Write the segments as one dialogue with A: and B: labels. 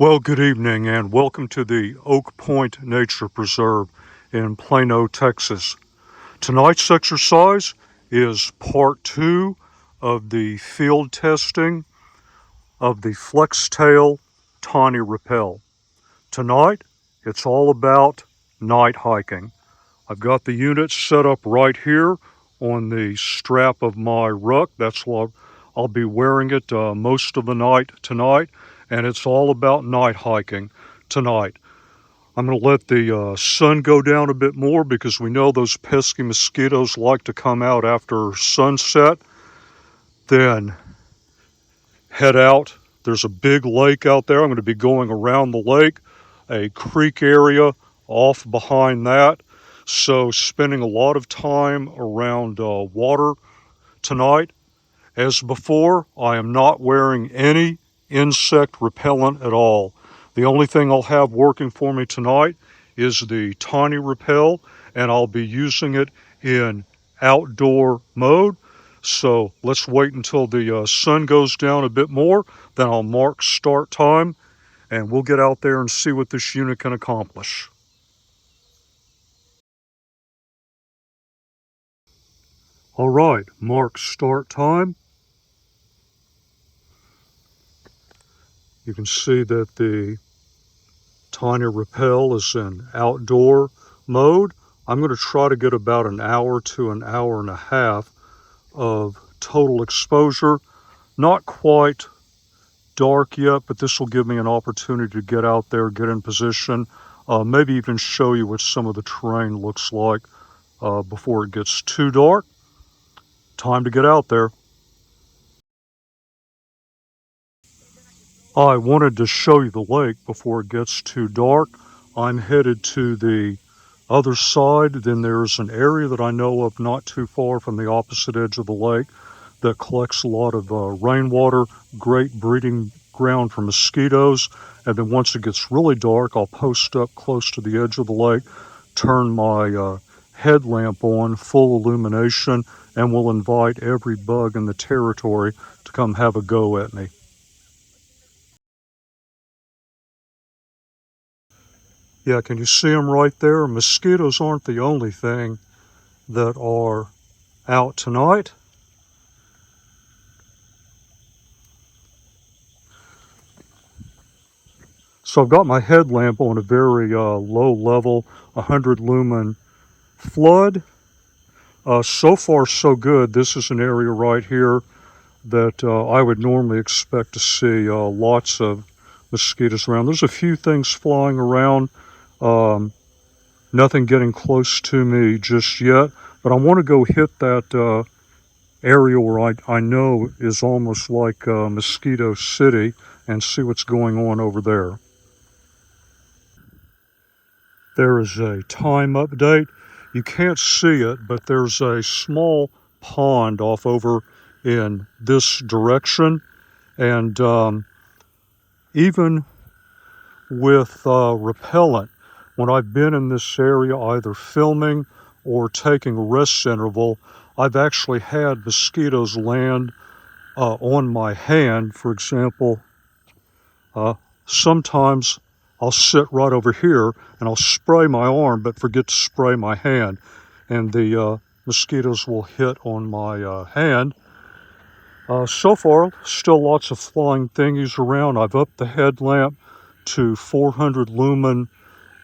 A: Well, good evening and welcome to the Oak Point Nature Preserve in Plano, Texas. Tonight's exercise is part 2 of the field testing of the FLEXTAIL Tiny Repel. Tonight, it's all about night hiking. I've got the unit set up right here on the strap of my ruck. That's what I'll be wearing it most of the night tonight, and it's all about night hiking tonight. I'm going to let the sun go down a bit more because we know those pesky mosquitoes like to come out after sunset. Then head out. There's a big lake out there. I'm going to be going around the lake, a creek area off behind that. So spending a lot of time around water tonight. As before, I am not wearing any insect repellent at all. The only thing I'll have working for me tonight is the Tiny Repel, and I'll be using it in outdoor mode. So let's wait until the sun goes down a bit more, then I'll mark start time, and we'll get out there and see what this unit can accomplish. All right, mark start time. You can see that the Tiny Repel is in outdoor mode. I'm going to try to get about an hour to an hour and a half of total exposure. Not quite dark yet, but this will give me an opportunity to get out there, get in position, maybe even show you what some of the terrain looks like before it gets too dark. Time to get out there. I wanted to show you the lake before it gets too dark. I'm headed to the other side. Then there's an area that I know of not too far from the opposite edge of the lake that collects a lot of rainwater, great breeding ground for mosquitoes. And then once it gets really dark, I'll post up close to the edge of the lake, turn my headlamp on, full illumination, and will invite every bug in the territory to come have a go at me. Yeah, can you see them right there? Mosquitoes aren't the only thing that are out tonight. So I've got my headlamp on a very low level, 100 lumen flood. So far so good. This is an area right here that I would normally expect to see lots of mosquitoes around. There's a few things flying around. Um, Nothing getting close to me just yet, but I want to go hit that area where I know is almost like Mosquito City and see what's going on over there. There is a time update. You can't see it, but there's a small pond off over in this direction. And even with repellent, when I've been in this area either filming or taking a rest interval, I've actually had mosquitoes land on my hand. For example, sometimes I'll sit right over here and I'll spray my arm but forget to spray my hand, and the mosquitoes will hit on my hand. So far, still lots of flying thingies around. I've upped the headlamp to 400 lumen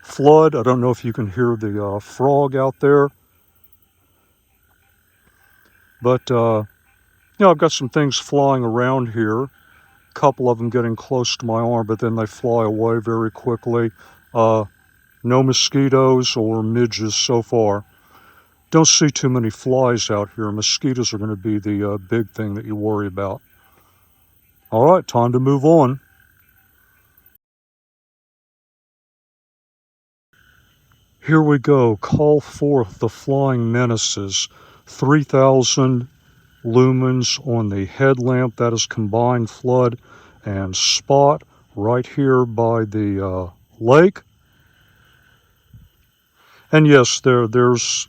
A: flood. I don't know if you can hear the frog out there, but I've got some things flying around here. Couple of them getting close to my arm, but then they fly away very quickly. No mosquitoes or midges so far. Don't see too many flies out here. Mosquitoes are going to be the big thing that you worry about. All right, time to move on. Here we go. Call forth the flying menaces. 3,000 lumens on the headlamp. That is combined flood and spot right here by the lake. And yes, there's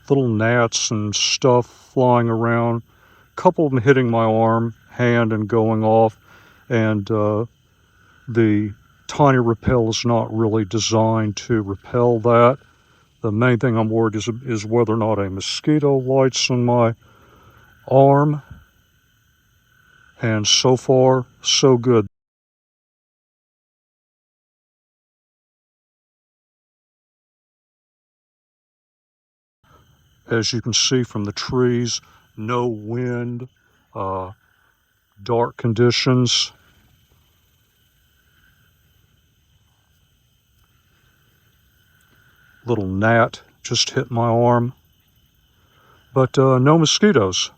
A: little gnats and stuff flying around. A couple of them hitting my arm, hand, and going off. And the Tiny Repel is not really designed to repel that. The main thing I'm worried is whether or not a mosquito lights on my arm. And so far, so good. As you can see from the trees, no wind, dark conditions. Little gnat just hit my arm. But no mosquitoes,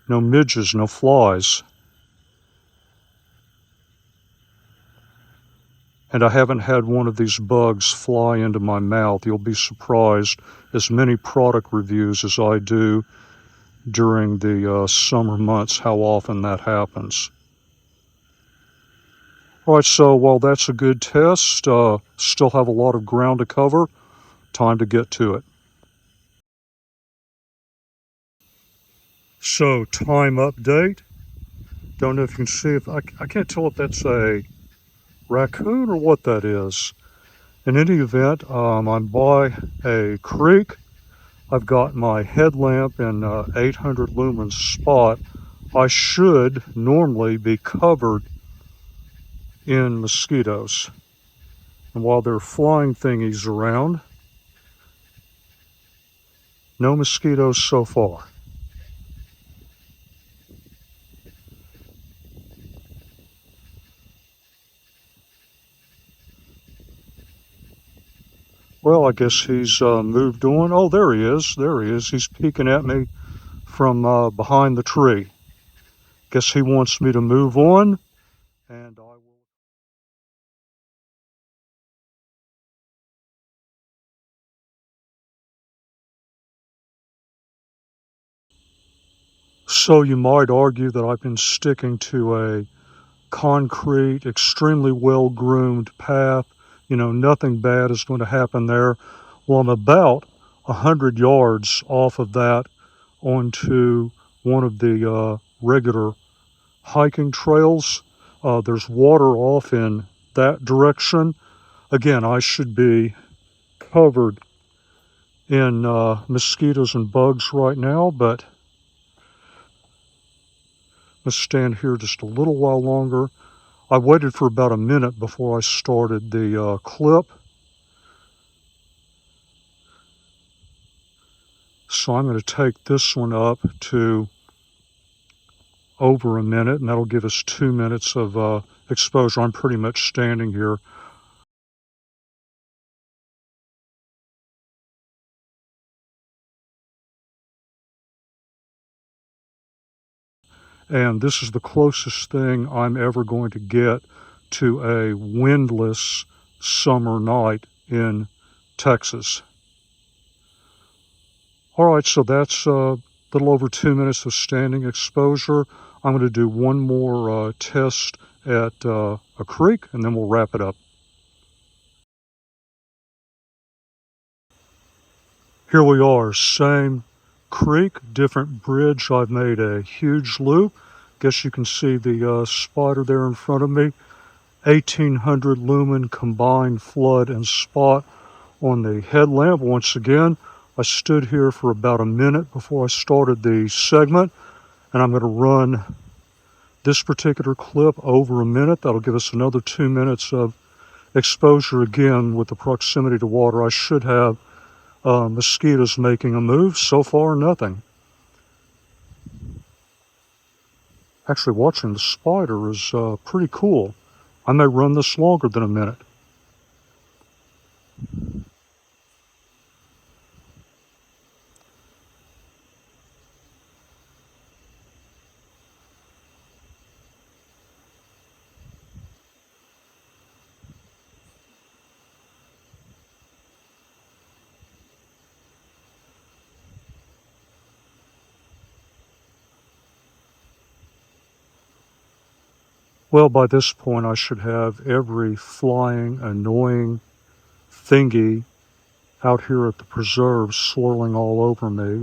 A: no midges, no flies. And I haven't had one of these bugs fly into my mouth. You'll be surprised, as many product reviews as I do during the summer months, how often that happens. All right, so while that's a good test, still have a lot of ground to cover. Time to get to it. So, time update. Don't know if you can see, if I can't tell if that's a raccoon or what that is. In any event, I'm by a creek. I've got my headlamp in 800 lumen spot. I should normally be covered in mosquitoes. And while there are flying thingies around, no mosquitoes so far. Well, I guess he's moved on. Oh, there he is. There he is. He's peeking at me from behind the tree. Guess he wants me to move on, and I will. So you might argue that I've been sticking to a concrete, extremely well-groomed path. You know, nothing bad is going to happen there. Well, I'm about 100 yards off of that onto one of the regular hiking trails. There's water off in that direction. Again, I should be covered in mosquitoes and bugs right now, but let's stand here just a little while longer. I waited for about a minute before I started the clip. So I'm going to take this one up to over a minute, and that'll give us 2 minutes of exposure. I'm pretty much standing here. And this is the closest thing I'm ever going to get to a windless summer night in Texas. All right, so that's a little over 2 minutes of standing exposure. I'm going to do one more test at a creek, and then we'll wrap it up. Here we are, same creek, different bridge. I've made a huge loop. Guess you can see the spider there in front of me. 1800 lumen combined flood and spot on the headlamp. Once again, I stood here for about a minute before I started the segment, and I'm going to run this particular clip over a minute. That'll give us another 2 minutes of exposure. Again, with the proximity to water, I should have mosquitoes making a move. So far, nothing. Actually, watching the spider is pretty cool. I may run this longer than a minute. Well, by this point, I should have every flying, annoying thingy out here at the preserve swirling all over me.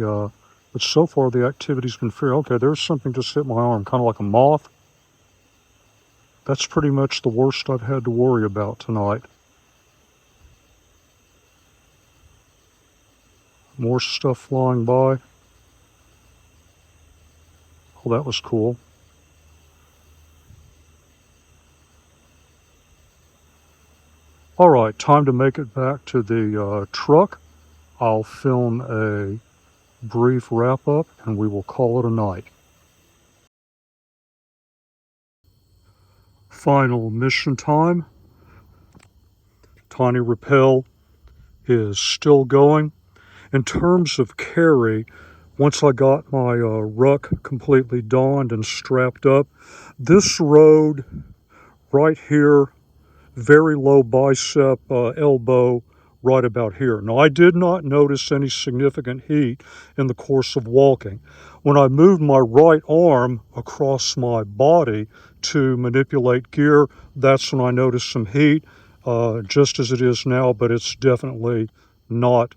A: But so far, the activity's been fair. Okay, there's something just hit my arm, kind of like a moth. That's pretty much the worst I've had to worry about tonight. More stuff flying by. Oh, that was cool. All right, time to make it back to the truck. I'll film a brief wrap-up, and we will call it a night. Final mission time. Tiny Repel is still going. In terms of carry, once I got my ruck completely donned and strapped up, this road right here, very low bicep, elbow, right about here. Now, I did not notice any significant heat in the course of walking. When I moved my right arm across my body to manipulate gear, that's when I noticed some heat, just as it is now, but it's definitely not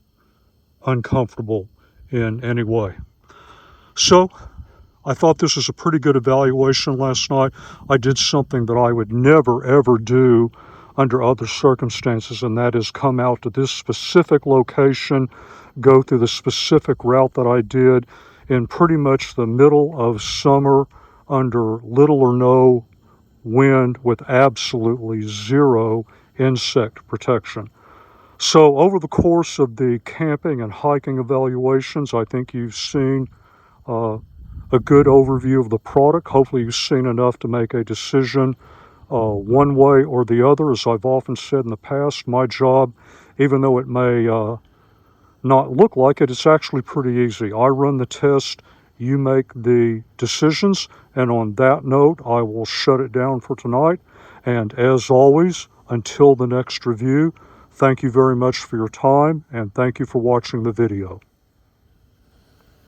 A: uncomfortable in any way. So I thought this was a pretty good evaluation last night. I did something that I would never, ever do under other circumstances, and that is come out to this specific location, go through the specific route that I did in pretty much the middle of summer under little or no wind with absolutely zero insect protection. So over the course of the camping and hiking evaluations, I think you've seen a good overview of the product. Hopefully you've seen enough to make a decision one way or the other. As I've often said in the past, my job, even though it may not look like it, it's actually pretty easy. I run the test, you make the decisions, and on that note, I will shut it down for tonight. And as always, until the next review, thank you very much for your time, and thank you for watching the video.